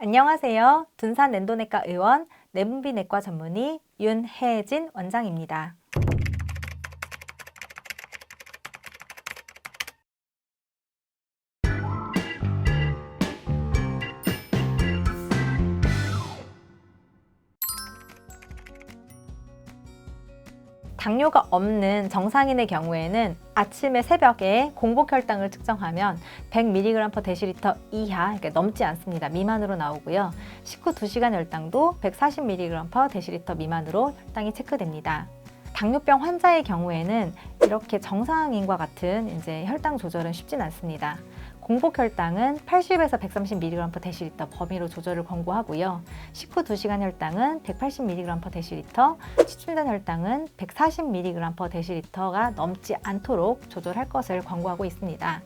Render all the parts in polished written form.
안녕하세요. 둔산 랜도내과 의원 내분비내과 전문의 윤혜진 원장입니다. 당뇨가 없는 정상인의 경우에는 아침에 새벽에 공복 혈당을 측정하면 100mg/dL 이하, 그러니까 넘지 않습니다. 미만으로 나오고요. 식후 2시간 혈당도 140mg/dL 미만으로 혈당이 체크됩니다. 당뇨병 환자의 경우에는 이렇게 정상인과 같은 혈당 조절은 쉽진 않습니다. 공복 혈당은 80에서 130mg/dL 범위로 조절을 권고하고요. 식후 2시간 혈당은 180mg/dL, 취침 전 혈당은 140mg/dL가 넘지 않도록 조절할 것을 권고하고 있습니다.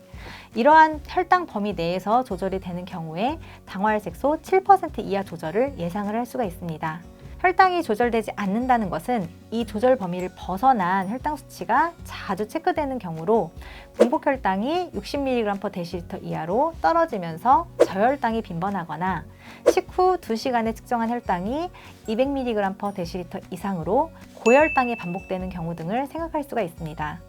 이러한 혈당 범위 내에서 조절이 되는 경우에 당화혈색소 7% 이하 조절을 예상을 할 수가 있습니다. 혈당이 조절되지 않는다는 것은 이 조절 범위를 벗어난 혈당 수치가 자주 체크되는 경우로 공복 혈당이 60mg/dL 이하로 떨어지면서 저혈당이 빈번하거나 식후 2시간에 측정한 혈당이 200mg/dL 이상으로 고혈당이 반복되는 경우 등을 생각할 수가 있습니다.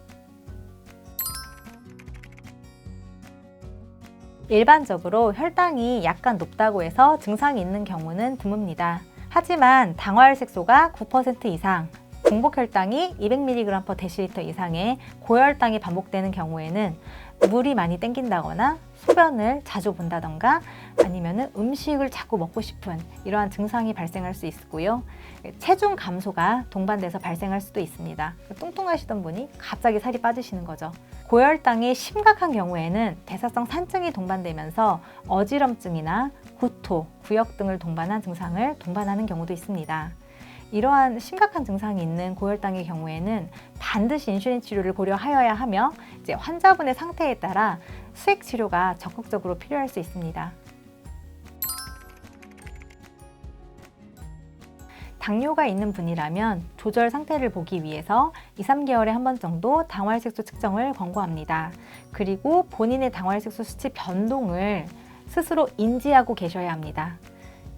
일반적으로 혈당이 약간 높다고 해서 증상이 있는 경우는 드뭅니다. 하지만 당화혈색소가 9% 이상, 공복 혈당이 200mg/dL 이상의 고혈당이 반복되는 경우에는 물이 많이 땡긴다거나 소변을 자주 본다던가 아니면 음식을 자꾸 먹고 싶은 이러한 증상이 발생할 수 있고요. 체중 감소가 동반돼서 발생할 수도 있습니다. 뚱뚱하시던 분이 갑자기 살이 빠지시는 거죠. 고혈당이 심각한 경우에는 대사성 산증이 동반되면서 어지럼증이나 구토, 구역 등을 동반한 증상을 동반하는 경우도 있습니다. 이러한 심각한 증상이 있는 고혈당의 경우에는 반드시 인슐린 치료를 고려하여야 하며 환자분의 상태에 따라 수액 치료가 적극적으로 필요할 수 있습니다. 당뇨가 있는 분이라면 조절 상태를 보기 위해서 2-3개월에 한 번 정도 당화혈색소 측정을 권고합니다. 그리고 본인의 당화혈색소 수치 변동을 스스로 인지하고 계셔야 합니다.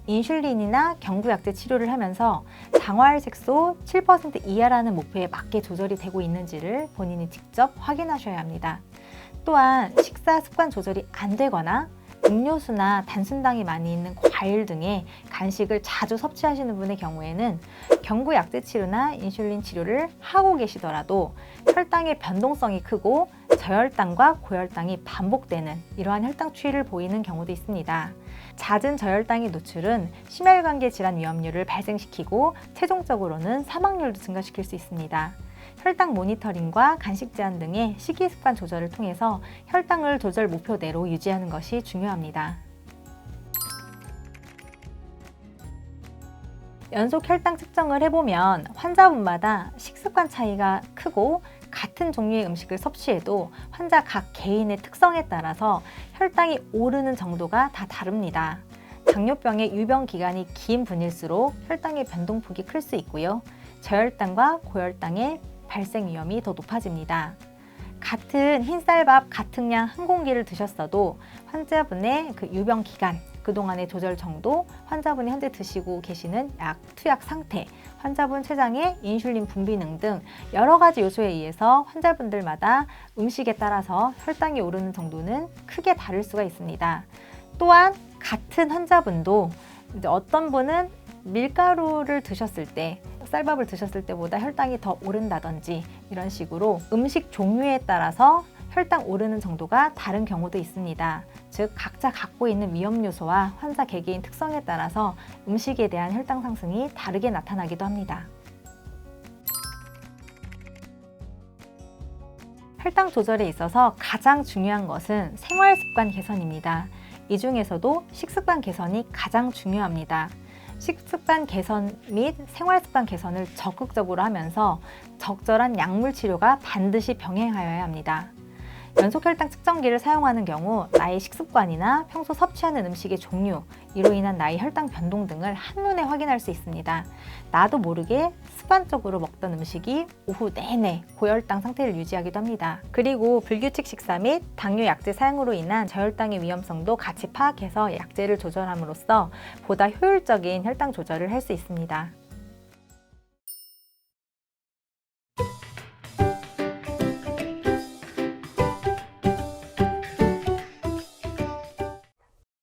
인슐린이나 경구약제 치료를 하면서 당화혈색소 7% 이하라는 목표에 맞게 조절이 되고 있는지를 본인이 직접 확인하셔야 합니다. 또한 식사 습관 조절이 안 되거나 음료수나 단순당이 많이 있는 과일 등의 간식을 자주 섭취하시는 분의 경우에는 경구약제 치료나 인슐린 치료를 하고 계시더라도 혈당의 변동성이 크고 저혈당과 고혈당이 반복되는 이러한 혈당 추이를 보이는 경우도 있습니다. 잦은 저혈당의 노출은 심혈관계 질환 위험률을 발생시키고 최종적으로는 사망률도 증가시킬 수 있습니다. 혈당 모니터링과 간식 제한 등의 식이습관 조절을 통해서 혈당을 조절 목표대로 유지하는 것이 중요합니다. 연속 혈당 측정을 해보면 환자분마다 식습관 차이가 크고 같은 종류의 음식을 섭취해도 환자 각 개인의 특성에 따라서 혈당이 오르는 정도가 다 다릅니다. 당뇨병의 유병 기간이 긴 분일수록 혈당의 변동폭이 클 수 있고요. 저혈당과 고혈당의 발생 위험이 더 높아집니다. 같은 흰쌀밥 같은 양 한 공기를 드셨어도 환자분의 유병 기간, 그동안의 조절 정도, 환자분이 현재 드시고 계시는 약, 투약 상태, 환자분 췌장의 인슐린 분비능 등 여러 가지 요소에 의해서 환자분들마다 음식에 따라서 혈당이 오르는 정도는 크게 다를 수가 있습니다. 또한 같은 환자분도 어떤 분은 밀가루를 드셨을 때, 쌀밥을 드셨을 때보다 혈당이 더 오른다든지 이런 식으로 음식 종류에 따라서 혈당 오르는 정도가 다른 경우도 있습니다. 즉 각자 갖고 있는 위험 요소와 환자 개개인 특성에 따라서 음식에 대한 혈당 상승이 다르게 나타나기도 합니다. 혈당 조절에 있어서 가장 중요한 것은 생활 습관 개선입니다. 이 중에서도 식습관 개선이 가장 중요합니다. 식습관 개선 및 생활습관 개선을 적극적으로 하면서 적절한 약물 치료가 반드시 병행하여야 합니다. 연속 혈당 측정기를 사용하는 경우 나의 식습관이나 평소 섭취하는 음식의 종류, 이로 인한 나의 혈당 변동 등을 한눈에 확인할 수 있습니다. 나도 모르게 습관적으로 먹던 음식이 오후 내내 고혈당 상태를 유지하기도 합니다. 그리고 불규칙 식사 및 당뇨 약제 사용으로 인한 저혈당의 위험성도 같이 파악해서 약제를 조절함으로써 보다 효율적인 혈당 조절을 할 수 있습니다.